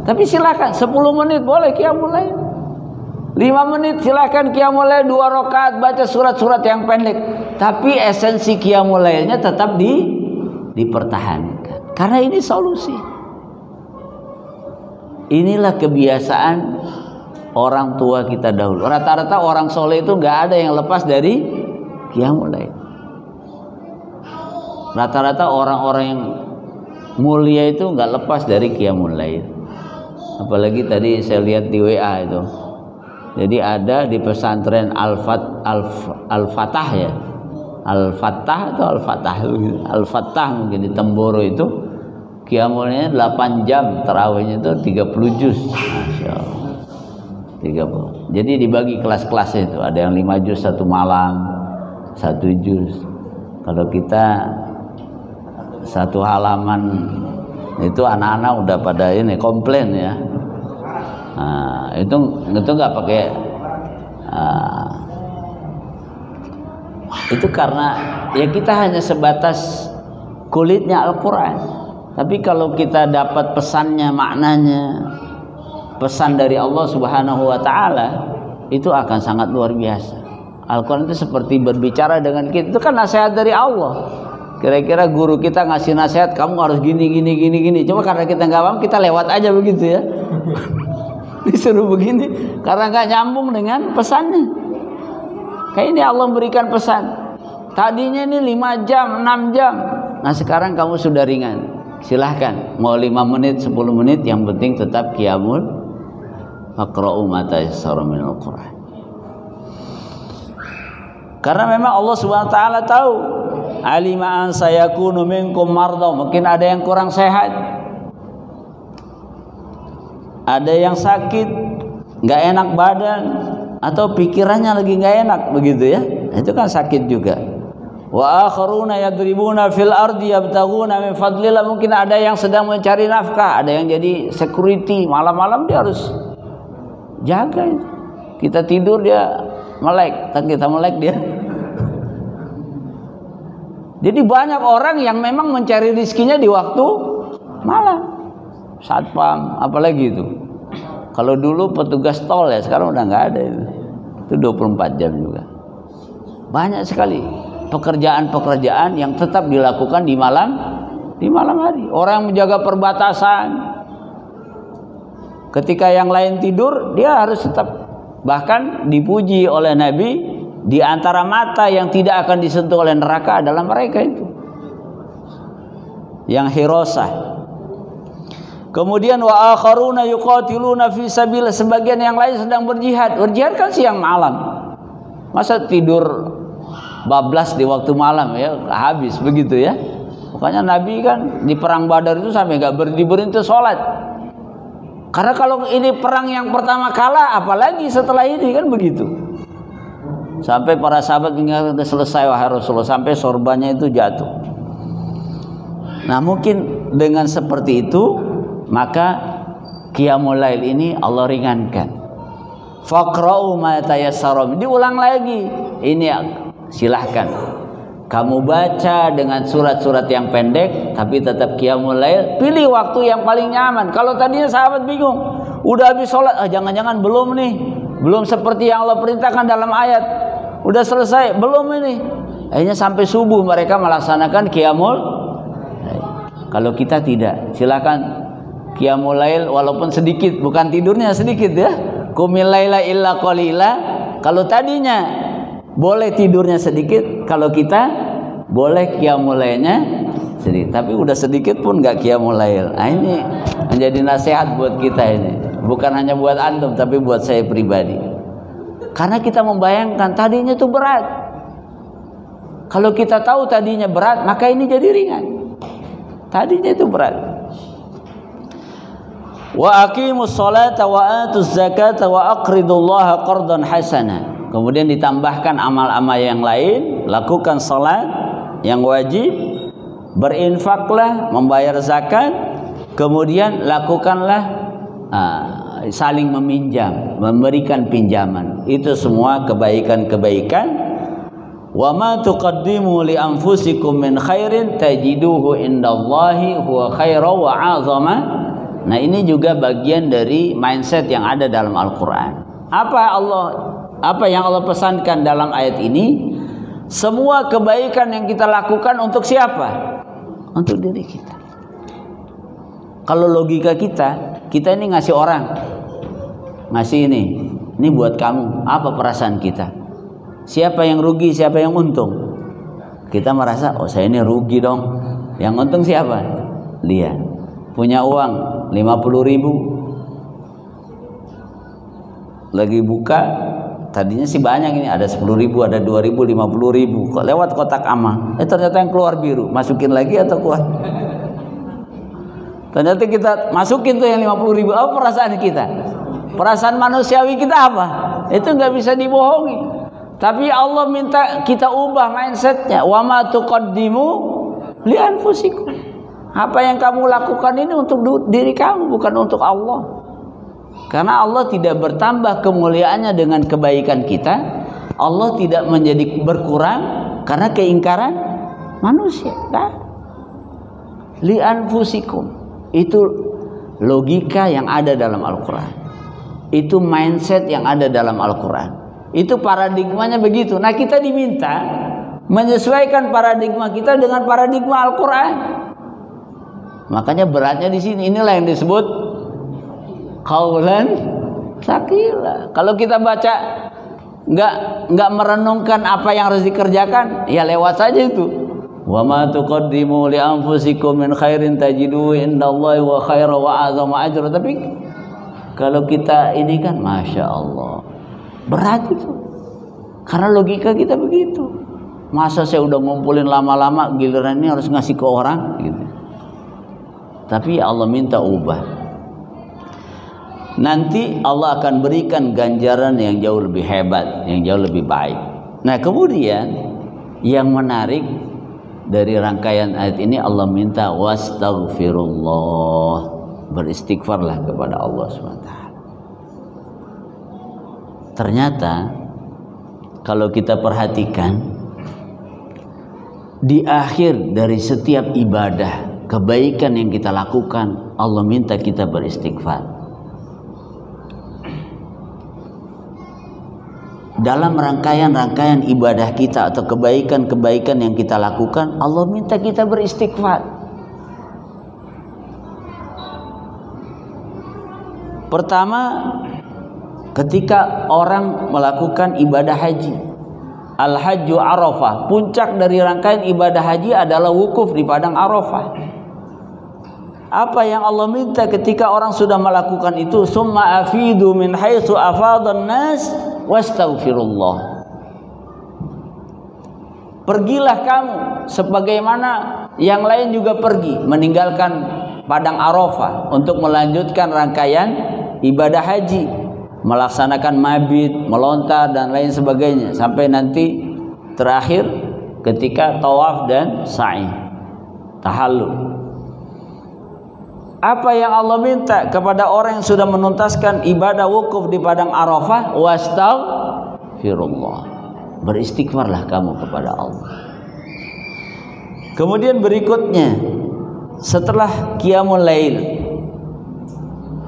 tapi silakan 10 menit boleh qiyamul lail. 5 menit silahkan qiyamul lail 2 rakaat baca surat-surat yang pendek. Tapi esensi qiyamul lailnya tetap dipertahankan. Karena ini solusi. Inilah kebiasaan orang tua kita dahulu. Rata-rata orang soleh itu nggak ada yang lepas dari qiyamul lail. Rata-rata orang-orang yang mulia itu nggak lepas dari qiyamul lail. Apalagi tadi saya lihat di WA itu. Jadi ada di pesantren Al-Fatah ya. Al-Fatah atau Al-Fatah? Al-Fatah mungkin di Temboro itu. Qiyamulnya 8 jam, tarawihnya itu 30 juz. Masya Allah. 30. Jadi dibagi kelas-kelasnya itu. Ada yang 5 juz satu malam, 1 juz. Kalau kita satu halaman itu anak-anak udah pada ini komplain ya. Nah, itu nggak pakai. Itu karena ya kita hanya sebatas kulitnya Al-Quran. Tapi kalau kita dapat pesannya, maknanya, pesan dari Allah Subhanahu wa Ta'ala, itu akan sangat luar biasa. Al-Quran itu seperti berbicara dengan kita. Itu kan nasihat dari Allah. Kira-kira guru kita ngasih nasihat, kamu harus gini. Cuma karena kita nggak paham, kita lewat aja begitu ya. Disuruh begini karena nggak nyambung dengan pesannya. Kayak ini Allah memberikan pesan. Tadinya ini 5 jam, 6 jam. Nah sekarang kamu sudah ringan. Silahkan mau 5 menit, 10 menit, yang penting tetap qiyamul. Faqra'u ma tayassara minal Qur'an. Karena memang Allah Subhanahu wa taala tahu, alima an sayakunu minkum marda, mungkin ada yang kurang sehat. Ada yang sakit, enggak enak badan, atau pikirannya lagi enggak enak begitu ya. Itu kan sakit juga. Wa akharuna yadribuna fil ardi yabtaghuna min fadlillah, mungkin ada yang sedang mencari nafkah, ada yang jadi security, malam-malam dia harus jaga itu. Kita tidur dia melek, kita melek dia. Jadi banyak orang yang memang mencari rizkinya di waktu malam. Satpam, apalagi itu. Kalau dulu petugas tol ya, sekarang udah nggak ada itu. Itu 24 jam juga. Banyak sekali pekerjaan-pekerjaan yang tetap dilakukan di malam hari. Orang menjaga perbatasan. Ketika yang lain tidur, dia harus tetap. Bahkan dipuji oleh Nabi, di antara mata yang tidak akan disentuh oleh neraka adalah mereka itu. Yang hirosah. Kemudian wa akharuna yuqatiluna fi sabilillah, sebagian yang lain sedang berjihad. Berjihad kan siang malam. Masa tidur bablas di waktu malam ya, habis begitu ya. Makanya Nabi kan di perang Badar itu sampai enggak berhenti sholat. Karena kalau ini perang yang pertama kalah, apalagi setelah ini kan begitu. Sampai para sahabat sudah selesai wahai Rasulullah, sampai sorbannya itu jatuh. Nah mungkin dengan seperti itu, maka qiyamul lail ini Allah ringankan. Faqra'u ma tayassara. Diulang lagi. Ini silahkan kamu baca dengan surat-surat yang pendek, tapi tetap qiyamul lail. Pilih waktu yang paling nyaman. Kalau tadinya sahabat bingung, udah habis sholat, jangan-jangan belum nih, belum seperti yang Allah perintahkan dalam ayat. Udah selesai, belum ini. Akhirnya sampai subuh mereka melaksanakan qiyamul lail. Kalau kita tidak, silakan qiyamul lail walaupun sedikit, bukan tidurnya sedikit ya. Qumil laila illa qalila. Kalau tadinya boleh tidurnya sedikit, kalau kita boleh qiyamul lailnya sedikit. Tapi udah sedikit pun enggak qiyamul lail. Nah, ini menjadi nasihat buat kita ini. Bukan hanya buat antum, tapi buat saya pribadi. Karena kita membayangkan tadinya itu berat. Kalau kita tahu tadinya berat, maka ini jadi ringan. Tadinya itu berat. Wa aqimus sholata wa atuz zakata wa aqridullaha qardan hasana. Kemudian ditambahkan amal-amal yang lain, lakukan salat yang wajib, berinfaklah, membayar zakat, kemudian lakukanlah saling meminjam, memberikan pinjaman. Itu semua kebaikan-kebaikan. Wa ma tuqaddimu li anfusikum min khairin tajiduhu indallahi huwa khairan wa 'azama. Nah, ini juga bagian dari mindset yang ada dalam Al-Qur'an. Apa yang Allah pesankan dalam ayat ini? Semua kebaikan yang kita lakukan untuk siapa? Untuk diri kita. Kalau logika kita ini ngasih orang, ngasih ini buat kamu. Apa perasaan kita? Siapa yang rugi, siapa yang untung? Kita merasa, oh saya ini rugi dong. Yang untung siapa? Dia. Punya uang 50.000. Lagi buka, tadinya sih banyak ini, ada 10.000, ada 2.000, 50.000. Kok lewat kotak amal, ternyata yang keluar biru. Masukin lagi atau keluar? Ternyata kita masukin tuh yang 50.000. Apa perasaan kita? Perasaan manusiawi kita apa? Itu nggak bisa dibohongi. Tapi Allah minta kita ubah mindsetnya. Wa ma tuqaddimu li anfusikum. Apa yang kamu lakukan ini untuk diri kamu, bukan untuk Allah. Karena Allah tidak bertambah kemuliaannya dengan kebaikan kita. Allah tidak menjadi berkurang karena keingkaran manusia. Li anfusikum. Itu logika yang ada dalam Al-Quran. Itu mindset yang ada dalam Al-Quran. Itu paradigmanya begitu. Nah, kita diminta menyesuaikan paradigma kita dengan paradigma Al-Quran. Makanya beratnya di sini. Inilah yang disebut qaulan tsaqila. Kalau kita baca nggak merenungkan apa yang harus dikerjakan, ya lewat saja itu. Wa ma tuqaddimu li anfusikum min khairin tajiduhu indallahi wa khairan wa a'zama ajra. Tapi kalau kita ini kan Masya Allah, berat itu. Karena logika kita begitu. Masa saya udah ngumpulin lama-lama, giliran ini harus ngasih ke orang gitu. Tapi Allah minta ubah. Nanti Allah akan berikan ganjaran yang jauh lebih hebat, yang jauh lebih baik. Nah, kemudian yang menarik dari rangkaian ayat ini, Allah minta wastaghfirullah, beristighfarlah kepada Allah SWT. Ternyata kalau kita perhatikan, di akhir dari setiap ibadah, kebaikan yang kita lakukan, Allah minta kita beristighfar. Dalam rangkaian-rangkaian ibadah kita atau kebaikan-kebaikan yang kita lakukan, Allah minta kita beristighfar. Pertama, ketika orang melakukan ibadah haji, Al-Hajju Arafah, puncak dari rangkaian ibadah haji adalah wukuf di padang Arafah. Apa yang Allah minta ketika orang sudah melakukan itu? Summa afidu min haitsu afadhan nas wastaghfirullah. Pergilah kamu sebagaimana yang lain juga pergi, meninggalkan padang Arafah untuk melanjutkan rangkaian ibadah haji, melaksanakan mabit, melontar dan lain sebagainya, sampai nanti terakhir ketika tawaf dan sa'i, tahallul. Apa yang Allah minta kepada orang yang sudah menuntaskan ibadah wukuf di padang Arafah? Wastaghfirullah, beristighfarlah kamu kepada Allah. Kemudian berikutnya, setelah qiyamul lail,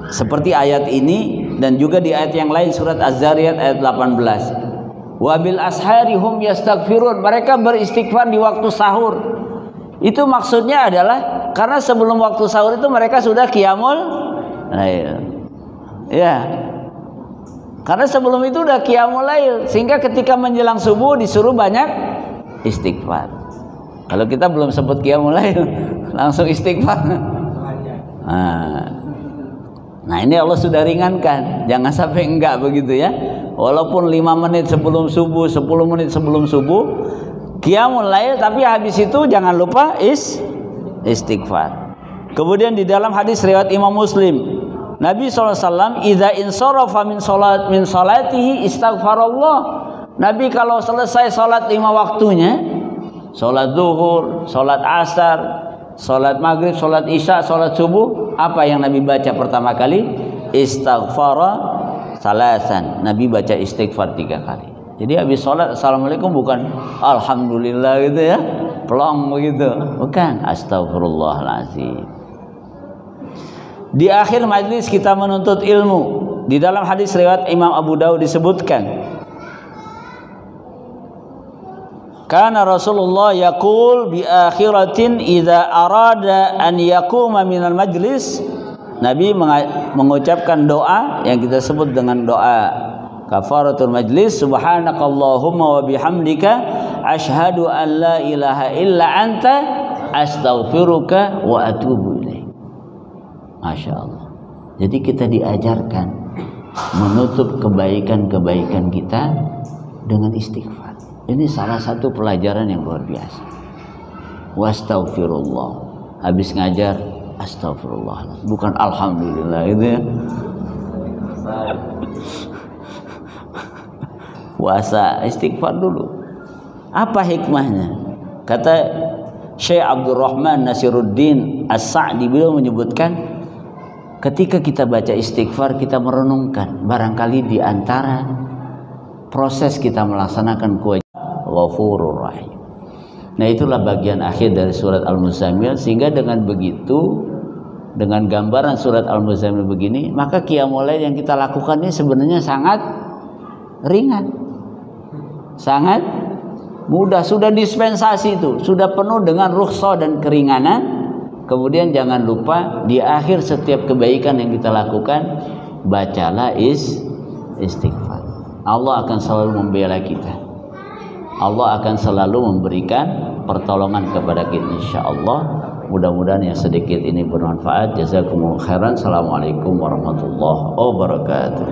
seperti ayat ini dan juga di ayat yang lain, surat Az-Zariyat ayat 18, wabil ashari hum yastaghfirun, mereka beristighfar di waktu sahur. Itu maksudnya adalah karena sebelum waktu sahur itu mereka sudah qiyamul lail. Ya. Karena sebelum itu udah qiyamul lail, sehingga ketika menjelang subuh disuruh banyak istighfar. Kalau kita belum sempat qiyamul lail, langsung istighfar. Nah, ini Allah sudah ringankan. Jangan sampai enggak begitu ya. Walaupun 5 menit sebelum subuh, 10 menit sebelum subuh qiyamul lail, tapi habis itu jangan lupa istighfar. Kemudian di dalam hadis riwayat Imam Muslim, Nabi SAW idza insarafa min salatihi istaghfarallah. Nabi kalau selesai salat 5 waktunya, salat zuhur, salat asar, salat maghrib, salat isya, salat subuh, apa yang Nabi baca pertama kali? Istighfara salasan. Nabi baca istighfar 3 kali. Jadi habis sholat assalamualaikum bukan alhamdulillah gitu ya, pelong begitu, bukan, astagfirullahaladzim. Di akhir majlis kita menuntut ilmu. Di dalam hadis riwayat Imam Abu Dawud disebutkan, kana Rasulullah yaqul bi akhiratin idza arada an yaquma minal majlis. Nabi mengucapkan doa yang kita sebut dengan doa kafaratul majlis, subhanakallahumma wa bihamdika asyhadu an la ilaha illa anta astaghfiruka wa atubu ilaik. Masya Allah. Jadi kita diajarkan menutup kebaikan-kebaikan kita dengan istighfar. Ini salah satu pelajaran yang luar biasa. Wastaghfirullah. Habis ngajar astagfirullah, bukan alhamdulillah itu ya. puasa, istighfar dulu. Apa hikmahnya? Kata Syekh Abdurrahman Nasiruddin As-Sa'di, beliau menyebutkan ketika kita baca istighfar kita merenungkan barangkali di antara proses kita melaksanakan kewajiban Ghafurur Rahim. Nah, itulah bagian akhir dari surat Al-Muzammil, sehingga dengan begitu, dengan gambaran surat Al-Muzammil begini, maka qiyamul lail yang kita lakukan ini sebenarnya sangat ringan, sangat mudah, sudah dispensasi itu, sudah penuh dengan rukhsah dan keringanan. Kemudian jangan lupa di akhir setiap kebaikan yang kita lakukan, bacalah istighfar. Allah akan selalu membela kita. Allah akan selalu memberikan pertolongan kepada kita, insyaallah. Mudah-mudahan yang sedikit ini bermanfaat. Jazakumullah khairan. Assalamualaikum warahmatullahi wabarakatuh.